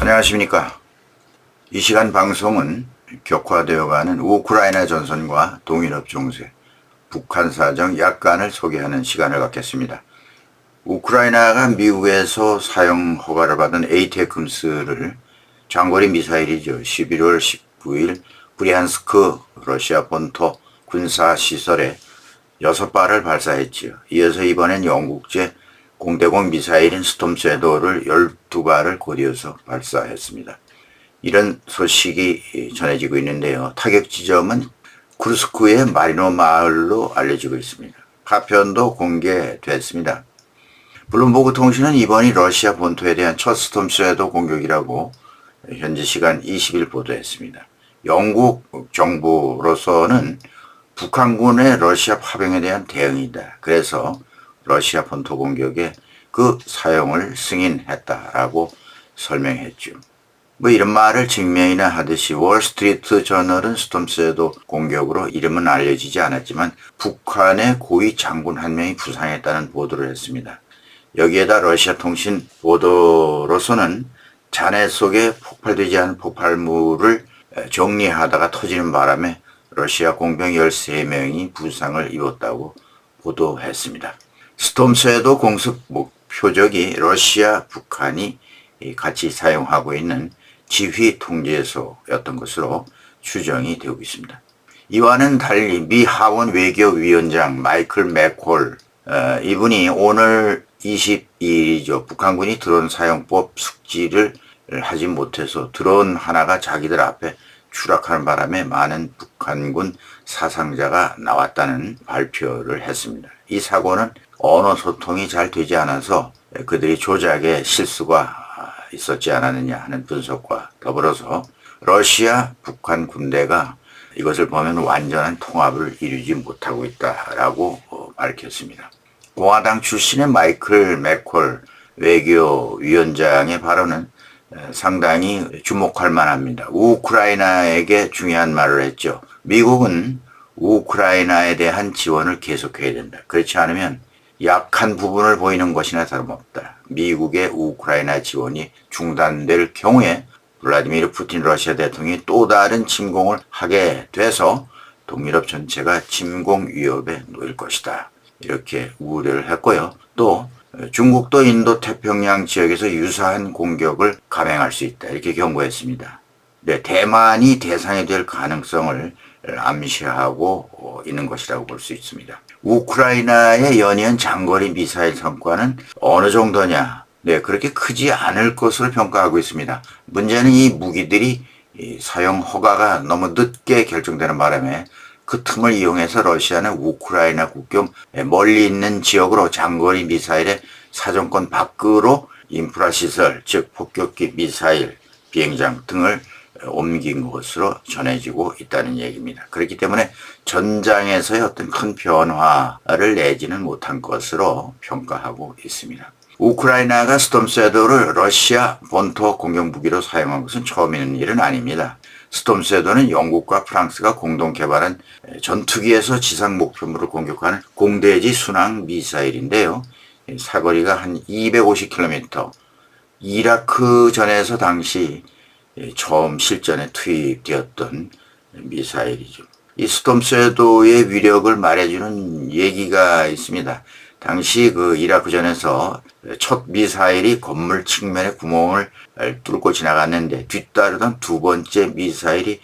안녕하십니까. 이 시간 방송은 격화되어가는 우크라이나 전선과 동일업 정세, 북한 사정 약간을 소개하는 시간을 갖겠습니다. 우크라이나가 미국에서 사용 허가를 받은 에이테크임스를 장거리 미사일이죠. 11월 19일 브리안스크 러시아 본토 군사시설에 6발을 발사했지요. 이어서 이번엔 영국제 공대공 미사일인 스톰 섀도우를 12발을 곧이어서 발사했습니다. 이런 소식이 전해지고 있는데요. 타격 지점은 쿠르스크의 마리노 마을로 알려지고 있습니다. 파편도 공개됐습니다. 블룸버그 통신은 이번이 러시아 본토에 대한 첫 스톰 섀도우 공격이라고 현지 시간 20일 보도했습니다. 영국 정부로서는 북한군의 러시아 파병에 대한 대응이다. 그래서 러시아 본토 공격에 그 사용을 승인했다라고 설명했죠. 이런 말을 증명이나 하듯이 월스트리트 저널은 스톰 섀도우 공격으로 이름은 알려지지 않았지만 북한의 고위 장군 한 명이 부상했다는 보도를 했습니다. 여기에다 러시아 통신 보도로서는 잔해 속에 폭발되지 않은 폭발물을 정리하다가 터지는 바람에 러시아 공병 13명이 부상을 입었다고 보도했습니다. 스톰 섀도우 공습 목표적이 러시아, 북한이 같이 사용하고 있는 지휘 통제소였던 것으로 추정이 되고 있습니다. 이와는 달리 미 하원 외교위원장 마이클 맥콜 이분이 오늘 22일이죠. 북한군이 드론 사용법 숙지를 하지 못해서 드론 하나가 자기들 앞에 추락하는 바람에 많은 북한군 사상자가 나왔다는 발표를 했습니다. 이 사고는 언어 소통이 잘 되지 않아서 그들이 조작에 실수가 있었지 않았느냐 하는 분석과 더불어서 러시아, 북한 군대가 이것을 보면 완전한 통합을 이루지 못하고 있다라고 밝혔습니다. 공화당 출신의 마이클 맥콜 외교위원장의 발언은 상당히 주목할 만합니다. 우크라이나에게 중요한 말을 했죠. 미국은 우크라이나에 대한 지원을 계속해야 된다. 그렇지 않으면 약한 부분을 보이는 것이나 다름없다. 미국의 우크라이나 지원이 중단될 경우에 블라디미르 푸틴 러시아 대통령이 또 다른 침공을 하게 돼서 동유럽 전체가 침공 위협에 놓일 것이다. 이렇게 우려를 했고요. 또 중국도 인도 태평양 지역에서 유사한 공격을 감행할 수 있다. 이렇게 경고했습니다. 네, 대만이 대상이 될 가능성을 암시하고 있는 것이라고 볼 수 있습니다. 우크라이나의 연이은 장거리 미사일 성과는 어느 정도냐? 네, 그렇게 크지 않을 것으로 평가하고 있습니다. 문제는 이 무기들이 사용 허가가 너무 늦게 결정되는 바람에 그 틈을 이용해서 러시아는 우크라이나 국경 멀리 있는 지역으로 장거리 미사일의 사정권 밖으로 인프라 시설, 즉 폭격기 미사일, 비행장 등을 옮긴 것으로 전해지고 있다는 얘기입니다. 그렇기 때문에 전장에서의 어떤 큰 변화를 내지는 못한 것으로 평가하고 있습니다. 우크라이나가 스톰 섀도우를 러시아 본토 공격 무기로 사용한 것은 처음 있는 일은 아닙니다. 스톰 섀도우는 영국과 프랑스가 공동 개발한 전투기에서 지상 목표물을 공격하는 공대지 순항 미사일인데요. 사거리가 한 250km, 이라크전에서 당시 처음 실전에 투입되었던 미사일이죠. 이 스톰 섀도우의 위력을 말해주는 얘기가 있습니다. 당시 그 이라크전에서 첫 미사일이 건물 측면에 구멍을 뚫고 지나갔는데 뒤따르던 두 번째 미사일이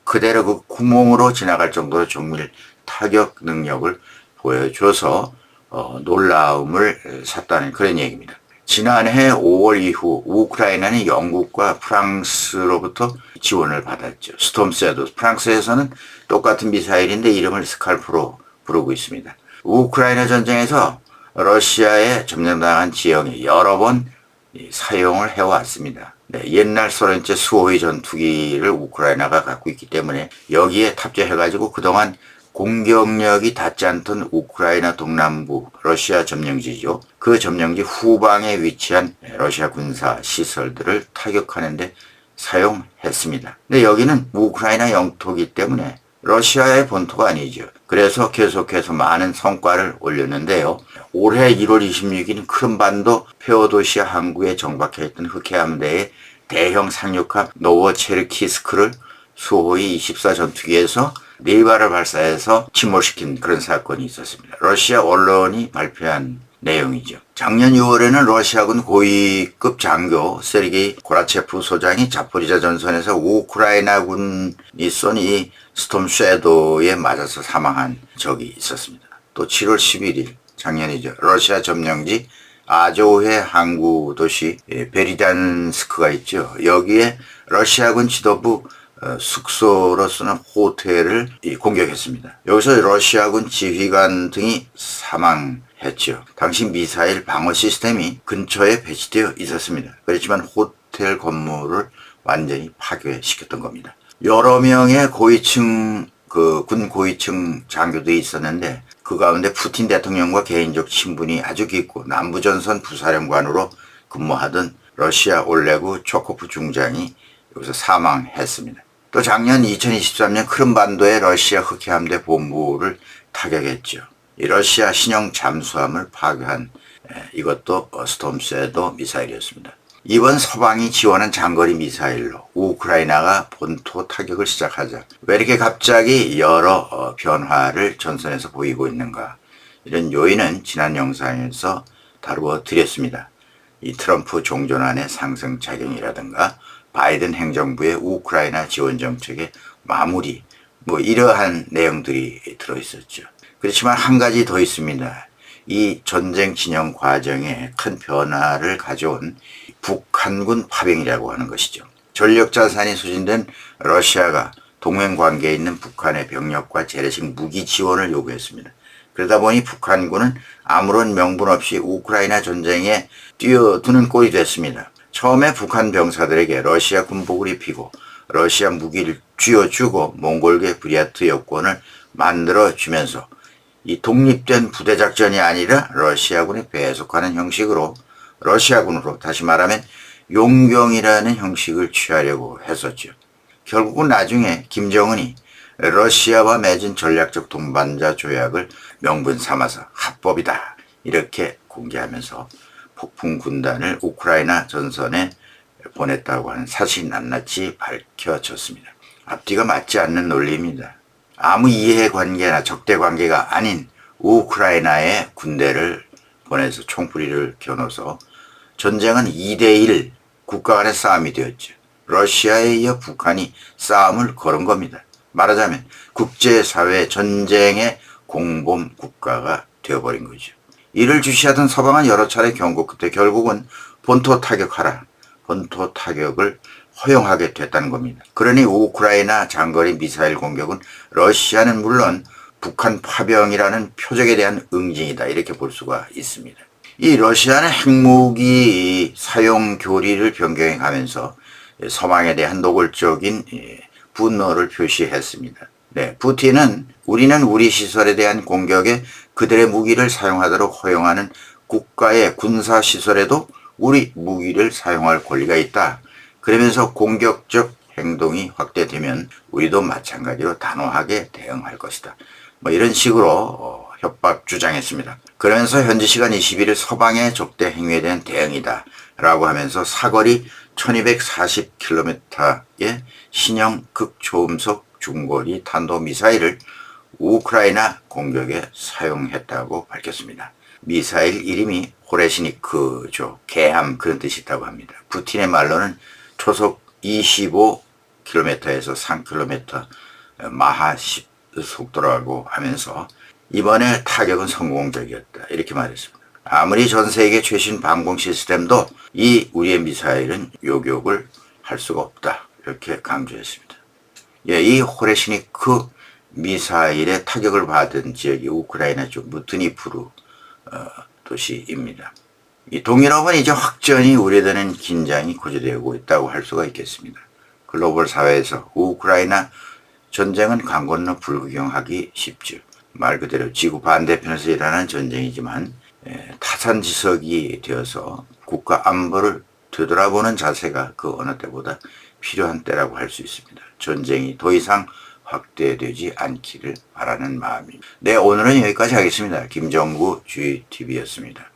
그대로 그 구멍으로 지나갈 정도로 정밀 타격 능력을 보여줘서 놀라움을 샀다는 그런 얘기입니다. 지난해 5월 이후 우크라이나는 영국과 프랑스로부터 지원을 받았죠. 스톰 섀도우. 프랑스에서는 똑같은 미사일인데 이름을 스칼프로 부르고 있습니다. 우크라이나 전쟁에서 러시아에 점령당한 지형에 여러 번 사용을 해왔습니다. 네, 옛날 소련제 수호의 전투기를 우크라이나가 갖고 있기 때문에 여기에 탑재해가지고 그동안 공격력이 닿지 않던 우크라이나 동남부 러시아 점령지죠. 그 점령지 후방에 위치한 러시아 군사 시설들을 타격하는 데 사용했습니다. 근데 여기는 우크라이나 영토이기 때문에 러시아의 본토가 아니죠. 그래서 계속해서 많은 성과를 올렸는데요. 올해 1월 26일 크림반도 페오도시아 항구에 정박해 있던 흑해 함대의 대형 상륙함 노보체르키스크를 수호이 24 전투기에서 4발을 발사해서 침몰시킨 그런 사건이 있었습니다. 러시아 언론이 발표한 내용이죠. 작년 6월에는 러시아군 고위급 장교 세르게이 고라체프 소장이 자포리자 전선에서 우크라이나군이 쏜 이 스톰 쉐도에 맞아서 사망한 적이 있었습니다. 또 7월 11일 작년이죠. 러시아 점령지 아조해 항구 도시 베리단스크가 있죠. 여기에 러시아군 지도부 숙소로 쓰는 호텔을 공격했습니다. 여기서 러시아군 지휘관 등이 사망했죠. 당시 미사일 방어 시스템이 근처에 배치되어 있었습니다. 그렇지만 호텔 건물을 완전히 파괴시켰던 겁니다. 여러 명의 고위층 군 고위층 장교들이 있었는데 그 가운데 푸틴 대통령과 개인적 친분이 아주 깊고 남부전선 부사령관으로 근무하던 러시아 올레구 초코프 중장이 여기서 사망했습니다. 또 작년 2023년 크림반도의 러시아 흑해함대 본부를 타격했죠. 이 러시아 신형 잠수함을 파괴한 이것도 스톰 쉐도 미사일이었습니다. 이번 서방이 지원한 장거리 미사일로 우크라이나가 본토 타격을 시작하자 왜 이렇게 갑자기 여러 변화를 전선에서 보이고 있는가, 이런 요인은 지난 영상에서 다루어 드렸습니다. 이 트럼프 종전안의 상승작용이라든가 바이든 행정부의 우크라이나 지원 정책의 마무리, 이러한 내용들이 들어있었죠. 그렇지만 한 가지 더 있습니다. 이 전쟁 진영 과정에 큰 변화를 가져온 북한군 파병이라고 하는 것이죠. 전력 자산이 소진된 러시아가 동맹 관계에 있는 북한의 병력과 재래식 무기 지원을 요구했습니다. 그러다 보니 북한군은 아무런 명분 없이 우크라이나 전쟁에 뛰어드는 꼴이 됐습니다. 처음에 북한 병사들에게 러시아 군복을 입히고 러시아 무기를 쥐어주고 몽골계 브리야트 여권을 만들어주면서 이 독립된 부대작전이 아니라 러시아군에 배속하는 형식으로 러시아군으로, 다시 말하면 용병이라는 형식을 취하려고 했었죠. 결국은 나중에 김정은이 러시아와 맺은 전략적 동반자 조약을 명분 삼아서 합법이다 이렇게 공개하면서 폭풍 군단을 우크라이나 전선에 보냈다고 하는 사실이 낱낱이 밝혀졌습니다. 앞뒤가 맞지 않는 논리입니다. 아무 이해관계나 적대관계가 아닌 우크라이나에 군대를 보내서 총뿌리를 겨눠서 전쟁은 2대1 국가 간의 싸움이 되었죠. 러시아에 이어 북한이 싸움을 걸은 겁니다. 말하자면 국제사회 전쟁의 공범 국가가 되어버린 거죠. 이를 주시하던 서방은 여러 차례 경고 끝에 결국은 본토 타격하라, 본토 타격을 허용하게 됐다는 겁니다. 그러니 우크라이나 장거리 미사일 공격은 러시아는 물론 북한 파병이라는 표적에 대한 응징이다 이렇게 볼 수가 있습니다. 이 러시아는 핵무기 사용 교리를 변경해 가면서 서방에 대한 노골적인 분노를 표시했습니다. 네, 푸틴은 우리는 우리 시설에 대한 공격에 그들의 무기를 사용하도록 허용하는 국가의 군사시설에도 우리 무기를 사용할 권리가 있다. 그러면서 공격적 행동이 확대되면 우리도 마찬가지로 단호하게 대응할 것이다. 이런 식으로 협박 주장했습니다. 그러면서 현지 시간 21일 서방의 적대 행위에 대한 대응이다 라고 하면서 사거리 1240km의 신형 극초음속 중거리 탄도미사일을 우크라이나 공격에 사용했다고 밝혔습니다. 미사일 이름이 호레시니크죠. 개함 그런 뜻이 있다고 합니다. 푸틴의 말로는 초속 25km에서 3km 마하 10 속도라고 하면서 이번에 타격은 성공적이었다 이렇게 말했습니다. 아무리 전 세계 최신 방공 시스템도 이 우리의 미사일은 요격을 할 수가 없다 이렇게 강조했습니다. 이 호레시니크 미사일의 타격을 받은 지역이 우크라이나 쪽 무트니프루 도시입니다. 이 동유럽은 이제 확전이 우려되는 긴장이 고조되고 있다고 할 수가 있겠습니다. 글로벌 사회에서 우크라이나 전쟁은 강 건너 불구경하기 쉽죠. 말 그대로 지구 반대편에서 일어나는 전쟁이지만 타산지석이 되어서 국가 안보를 되돌아보는 자세가 그 어느 때보다 필요한 때라고 할 수 있습니다. 전쟁이 더 이상 확대되지 않기를 바라는 마음입니다. 네, 오늘은 여기까지 하겠습니다. 김정구 GTV였습니다.